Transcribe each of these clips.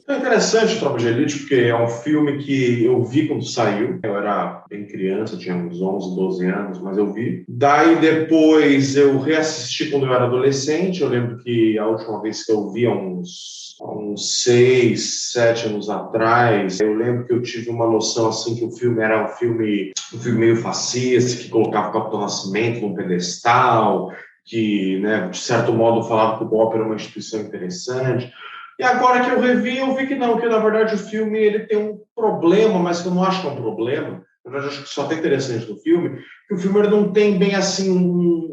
É interessante Tropa de Elite, porque é um filme que eu vi quando saiu. Eu era bem criança, tinha uns 11, 12 anos, mas eu vi. Daí depois eu reassisti quando eu era adolescente. Eu lembro que a última vez que eu vi, há uns 6, 7 anos atrás, eu lembro que eu tive uma noção assim que o filme era um filme meio fascista, que colocava o Capitão Nascimento num pedestal, que, né, de certo modo falava que o BOPE era uma instituição interessante. E agora que eu revi, eu vi que não, que na verdade o filme ele tem um problema, mas que eu não acho que é um problema. Na verdade, acho que só tem interessante no filme, que o filme ele não tem bem assim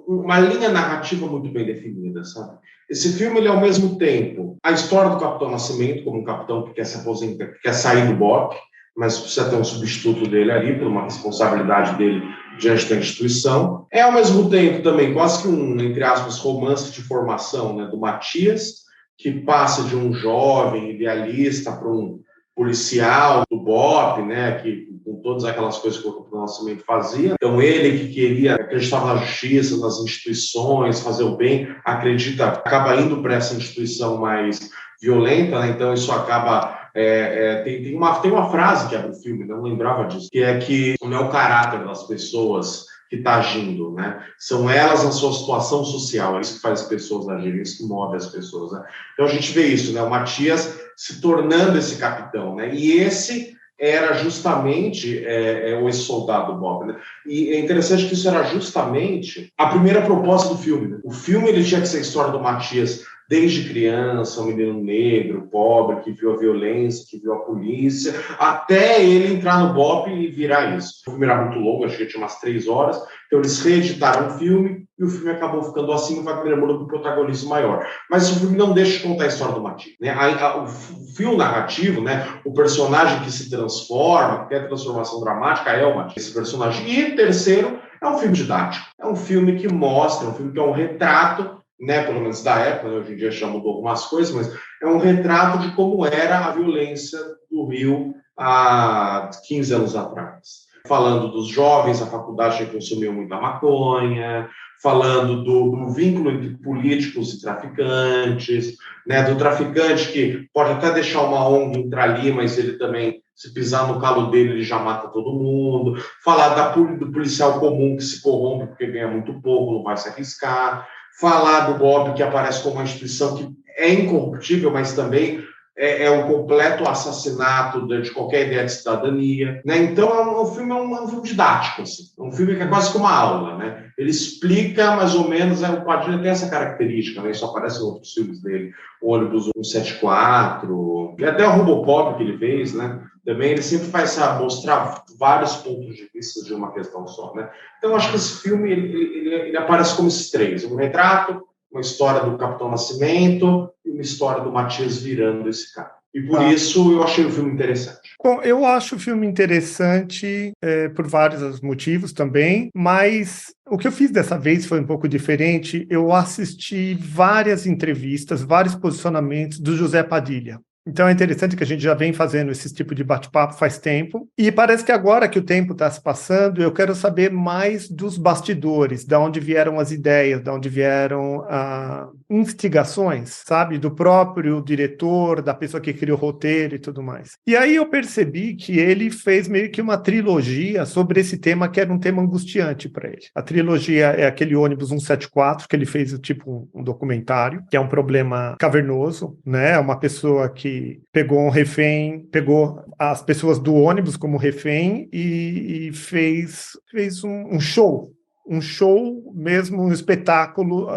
uma linha narrativa muito bem definida, sabe? Esse filme ele é ao mesmo tempo a história do Capitão Nascimento, como um capitão que quer se aposentar, que quer sair do BOPE, mas precisa ter um substituto dele ali, por uma responsabilidade dele diante da instituição. É ao mesmo tempo também quase que um, entre aspas, romance de formação, né, do Matias, que passa de um jovem idealista para um policial do BOPE, né, que com todas aquelas coisas que o Capitão Nascimento fazia. Então, ele que queria, acreditava na justiça, nas instituições, fazer o bem, acaba indo para essa instituição mais violenta, né? Então isso acaba... tem uma frase que abre o filme, não lembrava disso, que é que não é o caráter das pessoas que está agindo, né? São elas na sua situação social, é isso que faz as pessoas agirem, é isso que move as pessoas, né? Então a gente vê isso, né? O Matias se tornando esse capitão, né? E esse era justamente esse soldado Bob, né? E é interessante que isso era justamente a primeira proposta do filme, né? O filme ele tinha que ser a história do Matias desde criança, um menino negro, pobre, que viu a violência, que viu a polícia, até ele entrar no BOPE e virar isso. O filme era muito longo, acho que tinha umas 3 horas, então eles reeditaram o filme e o filme acabou ficando assim, vai lembrando do protagonismo maior. Mas o filme não deixa de contar a história do Matias, né? O fio narrativo, né? O personagem que se transforma, que tem a transformação dramática, é o Matias, esse personagem. E terceiro, é um filme didático. É um filme que mostra, um filme que é um retrato, né, pelo menos da época, né, hoje em dia já mudou algumas coisas, mas é um retrato de como era a violência do Rio há 15 anos atrás. Falando dos jovens, a faculdade que consumiu muita maconha, falando do vínculo entre políticos e traficantes, né, do traficante que pode até deixar uma ONG entrar ali, mas ele também, se pisar no calo dele, ele já mata todo mundo. Falar do policial comum que se corrompe porque ganha muito pouco, não vai se arriscar. Falar do BOPE, que aparece como uma instituição que é incorruptível, mas também é um completo assassinato de qualquer ideia de cidadania, né? Então, é um filme didático, assim. É um filme que é quase como uma aula, né? Ele explica, mais ou menos, o Padilha tem essa característica, né? Isso aparece em outros filmes dele, o Ônibus 174, e até o Robocop que ele fez, né? Também ele sempre faz mostrar vários pontos de vista de uma questão só, né? Então, acho que esse filme ele aparece como esses três: um retrato, uma história do Capitão Nascimento e uma história do Matias virando esse cara. E por isso eu achei o filme interessante. Bom, eu acho o filme interessante por vários motivos também, mas o que eu fiz dessa vez foi um pouco diferente. Eu assisti várias entrevistas, vários posicionamentos do José Padilha. Então é interessante que a gente já vem fazendo esse tipo de bate-papo faz tempo, e parece que agora que o tempo está se passando, eu quero saber mais dos bastidores, de onde vieram as ideias, de onde vieram instigações, sabe, do próprio diretor, da pessoa que criou o roteiro e tudo mais. E aí eu percebi que ele fez meio que uma trilogia sobre esse tema, que era um tema angustiante para ele. A trilogia é aquele Ônibus 174, que ele fez tipo um documentário, que é um problema cavernoso, né, uma pessoa que pegou um refém, pegou as pessoas do ônibus como refém e fez um show mesmo, um espetáculo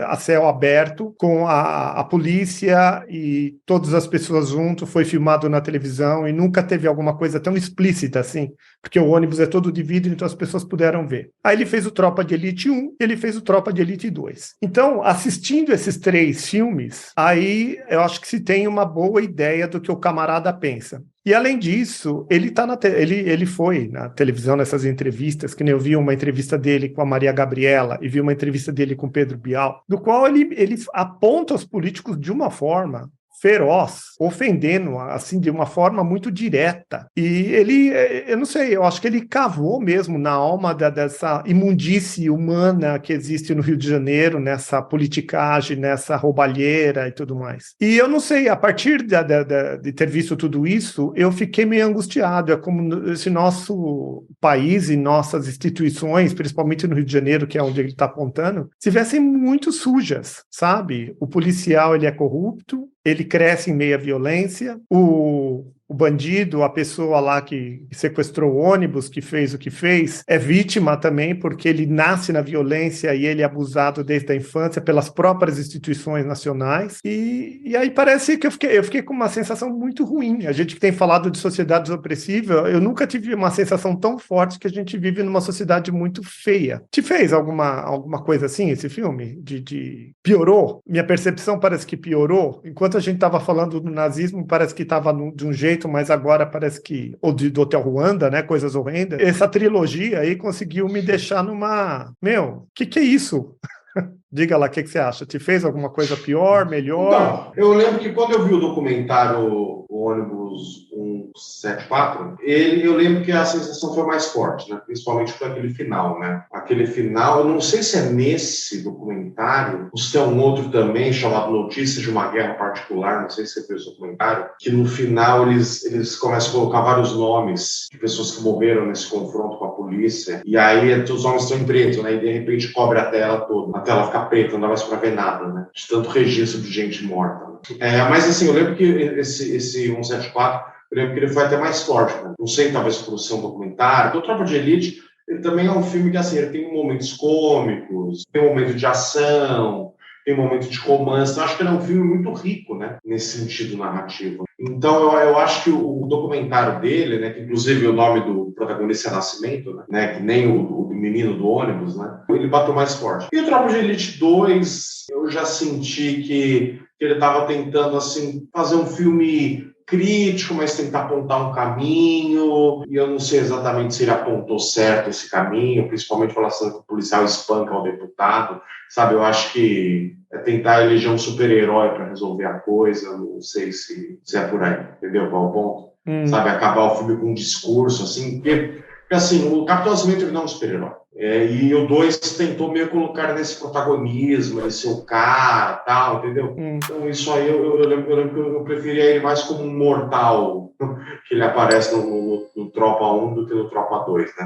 a céu aberto, com a polícia e todas as pessoas junto, foi filmado na televisão e nunca teve alguma coisa tão explícita assim, porque o ônibus é todo de vidro, então as pessoas puderam ver. Aí ele fez o Tropa de Elite 1, ele fez o Tropa de Elite 2. Então, assistindo esses 3 filmes, aí eu acho que se tem uma boa ideia do que o camarada pensa. E, além disso, ele foi na televisão, nessas entrevistas, que nem eu vi uma entrevista dele com a Maria Gabriela e vi uma entrevista dele com o Pedro Bial, do qual ele aponta os políticos de uma forma feroz, ofendendo, assim, de uma forma muito direta. E ele, eu não sei, eu acho que ele cavou mesmo na alma dessa imundície humana que existe no Rio de Janeiro, nessa politicagem, nessa roubalheira e tudo mais. E eu não sei, a partir de ter visto tudo isso, eu fiquei meio angustiado. É como esse nosso país e nossas instituições, principalmente no Rio de Janeiro, que é onde ele está apontando, estivessem muito sujas, sabe? O policial, ele é corrupto, ele cresce em meio à violência, o bandido, a pessoa lá que sequestrou o ônibus, que fez o que fez, é vítima também, porque ele nasce na violência e ele é abusado desde a infância pelas próprias instituições nacionais. E aí parece que eu fiquei com uma sensação muito ruim. A gente que tem falado de sociedades opressivas, eu nunca tive uma sensação tão forte que a gente vive numa sociedade muito feia. Te fez alguma coisa assim, esse filme? Piorou? Minha percepção parece que piorou. Enquanto a gente estava falando do nazismo, parece que estava de um jeito, mas agora parece que... Ou do Hotel Ruanda, né? Coisas horrendas. Essa trilogia aí conseguiu me deixar numa... Meu, que é isso? Diga lá, o que você acha? Te fez alguma coisa pior, melhor? Então, eu lembro que quando eu vi o documentário O Ônibus 174, eu lembro que a sensação foi mais forte, né? Principalmente por aquele final, né? Aquele final, eu não sei se é nesse documentário, ou se é um outro também, chamado Notícias de uma Guerra Particular, não sei se você viu esse documentário, que no final eles começam a colocar vários nomes de pessoas que morreram nesse confronto com a polícia, e aí os nomes estão em preto, né? E de repente cobre a tela toda, a tela fica preta, não dá mais pra ver nada, né? De tanto registro de gente morta. Mas assim, eu lembro que esse 174, eu lembro que ele foi até mais forte, né? Não sei, talvez por ser um documentário. Do Tropa de Elite, ele também é um filme que, assim, ele tem momentos cômicos, tem um momento de ação, tem um momento de romance. Então, acho que ele é um filme muito rico, né? Nesse sentido narrativo. Então, eu acho que o documentário dele, né? Que inclusive o nome do protagonista é Nascimento, né? Que nem o menino do ônibus, né? Ele bateu mais forte. E o Tropa de Elite 2, eu já senti que ele estava tentando, assim, fazer um filme crítico, mas tentar apontar um caminho, e eu não sei exatamente se ele apontou certo esse caminho, principalmente falando que o policial espanca o deputado, sabe? Eu acho que é tentar eleger um super-herói para resolver a coisa, não sei se é por aí, entendeu qual é o ponto? Sabe, acabar o filme com um discurso, assim, porque assim, o Capitão Nascimento ele não é um super-herói. E o 2 tentou meio colocar nesse protagonismo, ele ser o cara, tal, entendeu? Então isso aí eu lembro que eu preferia ele mais como um mortal, que ele aparece no Tropa 1 do que no Tropa 2, né?